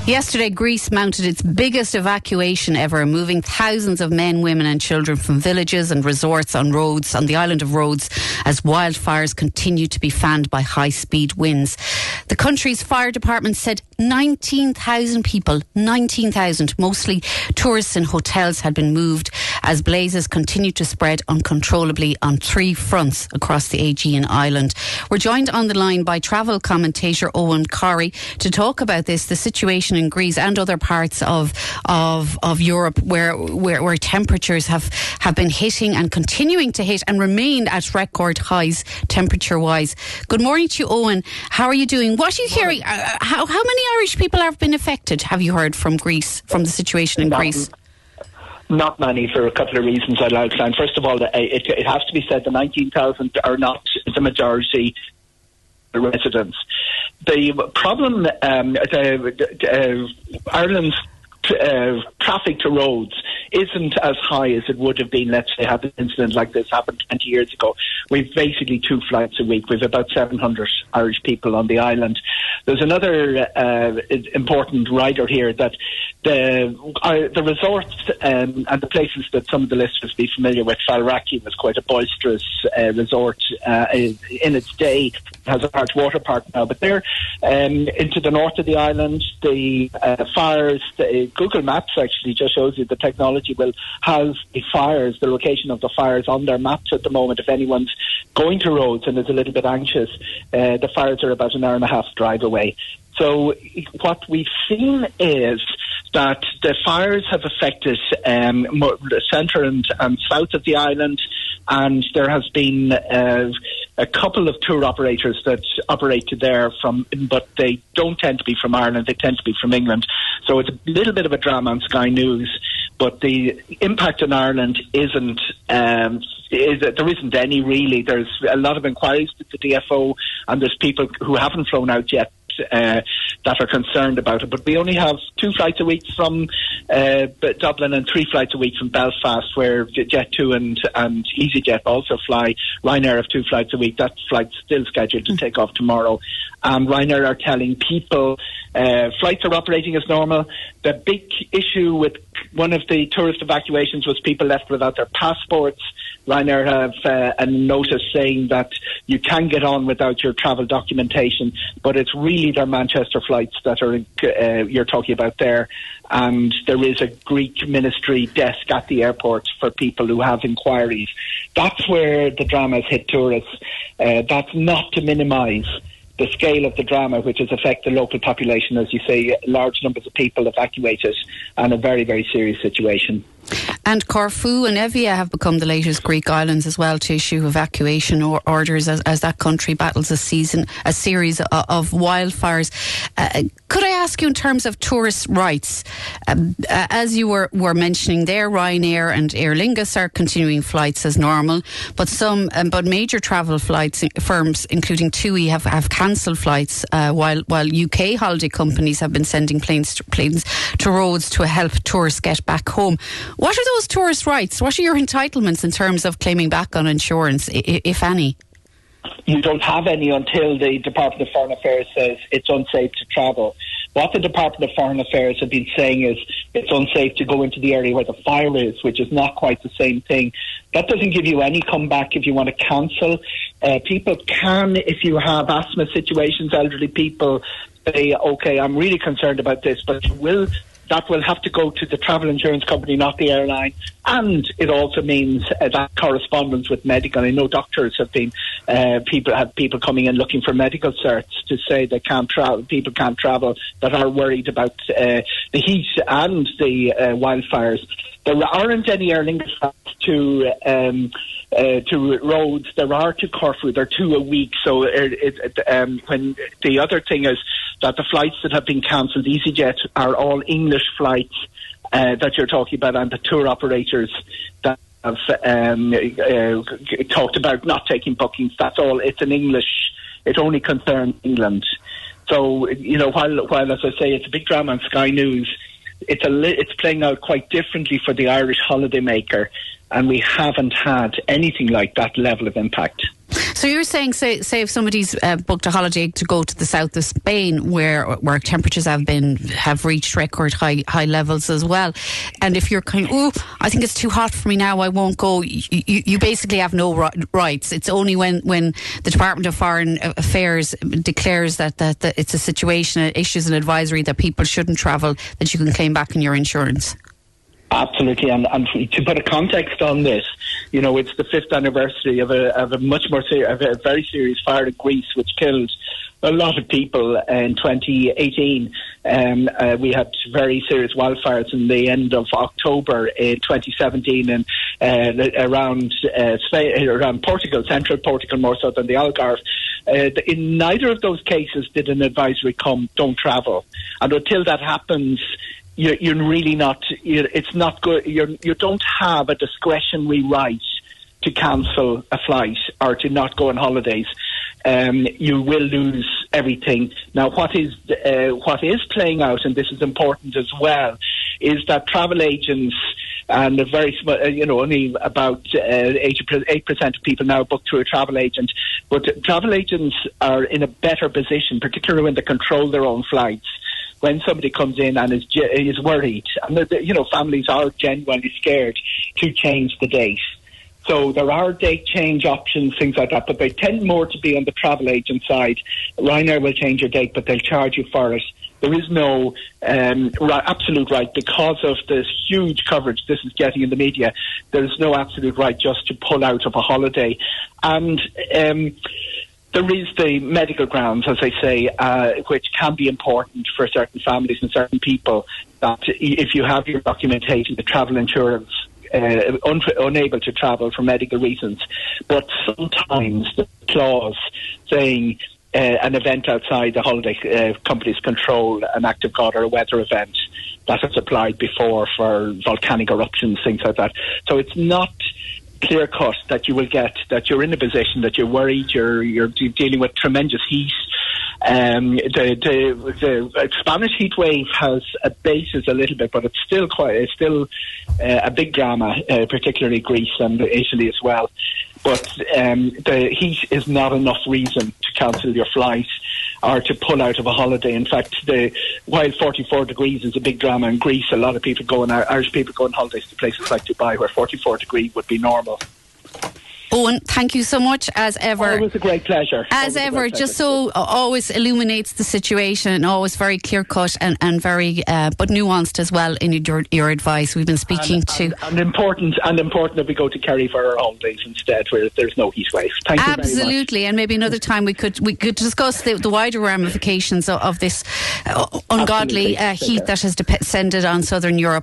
Yesterday, Greece mounted its biggest evacuation ever, moving thousands of men, women and children from villages and resorts on Rhodes, on the island of Rhodes, as wildfires continue to be fanned by high-speed winds. The country's fire department said 19,000 people, 19,000, mostly tourists and hotels, had been moved as blazes continue to spread uncontrollably on 3 fronts across the Aegean island. We're joined on the line by travel commentator Eoghan Corry to talk about this, the situation in Greece and other parts of Europe where temperatures have been hitting and continuing to hit and remain at record highs temperature-wise. Good morning to you, Eoghan. How are you doing? What are you hearing? How many Irish people have been affected, have you heard, from Greece, from the situation in Greece? Not many, for a couple of reasons I'll outline. First of all, it has to be said the 19,000 are not the majority residents. The problem, Ireland's traffic to Rhodes isn't as high as it would have been, let's say, had an incident like this happened 20 years ago. We've basically 2 flights a week. We've about 700 Irish people on the island. There's another important rider here, that the resorts and the places that some of the listeners be familiar with, Falraki was quite a boisterous resort in its day. It has a large water park now, but they're into the north of the island. The fires, Google Maps actually just shows you the technology will have the fires, the location of the fires on their maps at the moment. If anyone's going to Rhodes and is a little bit anxious, the fires are about an hour and a half drive away. So what we've seen is that the fires have affected the centre and south of the island, and there has been a couple of tour operators that operated there but they don't tend to be from Ireland, they tend to be from England. So it's a little bit of a drama on Sky News, but the impact on Ireland there isn't any really. There's a lot of inquiries to the DFO, and there's people who haven't flown out yet that are concerned about it. But we only have 2 flights a week from Dublin and 3 flights a week from Belfast, where Jet2 and EasyJet also fly. Ryanair have 2 flights a week. That flight's still scheduled to take off tomorrow. Ryanair are telling people flights are operating as normal. The big issue with one of the tourist evacuations was people left without their passports. Ryanair have a notice saying that you can get on without your travel documentation, but it's really their Manchester flights that are you're talking about there. And there is a Greek ministry desk at the airport for people who have inquiries. That's where the drama has hit tourists. That's not to minimise the scale of the drama, which has affected the local population, as you say, large numbers of people evacuated, and a very, very serious situation. And Corfu and Evia have become the latest Greek islands as well to issue evacuation orders as that country battles a series of wildfires. Could I ask you, in terms of tourist rights, as you were mentioning there, Ryanair and Aer Lingus are continuing flights as normal, but major travel flights firms, including TUI, have cancelled flights, while UK holiday companies have been sending planes to Rhodes to help tourists get back home. What are those tourist rights? What are your entitlements in terms of claiming back on insurance, if any? You don't have any until the Department of Foreign Affairs says it's unsafe to travel. What the Department of Foreign Affairs have been saying is it's unsafe to go into the area where the fire is, which is not quite the same thing. That doesn't give you any comeback if you want to cancel. People can, if you have asthma situations, elderly people, say, OK, I'm really concerned about this, but that will have to go to the travel insurance company, not the airline. And it also means that correspondence with medical. I know doctors have been, people coming in looking for medical certs to say they can't travel, people can't travel, that are worried about the heat and the wildfires. There aren't any Aer Lingus to Rhodes. There are to Corfu. There are 2 a week. So when the other thing is that the flights that have been cancelled, EasyJet, are all English flights that you're talking about, and the tour operators that have talked about not taking bookings. That's all. It's in English. It only concerns England. So, while as I say, it's a big drama on Sky News, it's playing out quite differently for the Irish holidaymaker, and we haven't had anything like that level of impact. So you're saying, say if somebody's booked a holiday to go to the south of Spain, where temperatures have reached record high levels as well, and if you're kind of, I think it's too hot for me now, I won't go. You basically have no rights. It's only when the Department of Foreign Affairs declares that it's a situation, issues an advisory that people shouldn't travel, that you can claim back in your insurance. Absolutely, and to put a context on this, it's the 5th anniversary of a very serious fire in Greece, which killed a lot of people in 2018. We had very serious wildfires in the end of October in 2017, and around Portugal, central Portugal, more so than the Algarve. In neither of those cases did an advisory come, don't travel, and until that happens, you're really not. It's not good. You don't have a discretionary right to cancel a flight or to not go on holidays. You will lose everything. Now, what is playing out, and this is important as well, is that travel agents, and a very small, only about 8% of people now book through a travel agent. But travel agents are in a better position, particularly when they control their own flights. When somebody comes in and is worried, and families are genuinely scared to change the date. So there are date change options, things like that, but they tend more to be on the travel agent side. Ryanair will change your date, but they'll charge you for it. There is no absolute right, because of this huge coverage this is getting in the media. There is no absolute right just to pull out of a holiday. And there is the medical grounds, as I say, which can be important for certain families and certain people, that if you have your documentation, the travel insurance, unable to travel for medical reasons. But sometimes the clause saying an event outside the holiday company's control, an act of God or a weather event, that has applied before for volcanic eruptions, things like that. So it's not clear cut that you will get, that you're in a position that you're worried, you're dealing with tremendous heat. The Spanish heat wave has abated a little bit, but it's still a big drama, particularly Greece and Italy as well. But the heat is not enough reason to cancel your flight or to pull out of a holiday. In fact, while 44 degrees is a big drama in Greece, a lot of people Irish people go on holidays to places like Dubai, where 44 degrees would be normal. Owen, thank you so much, as ever. It was a great pleasure. As ever, just so always illuminates the situation, and always very clear-cut and very, but nuanced as well in your advice. We've been speaking to... And important that we go to Kerry for our holidays instead, where there's no heat wave. Thank you very much. Absolutely, and maybe another time we could discuss the wider ramifications of this ungodly heat that has descended on southern Europe.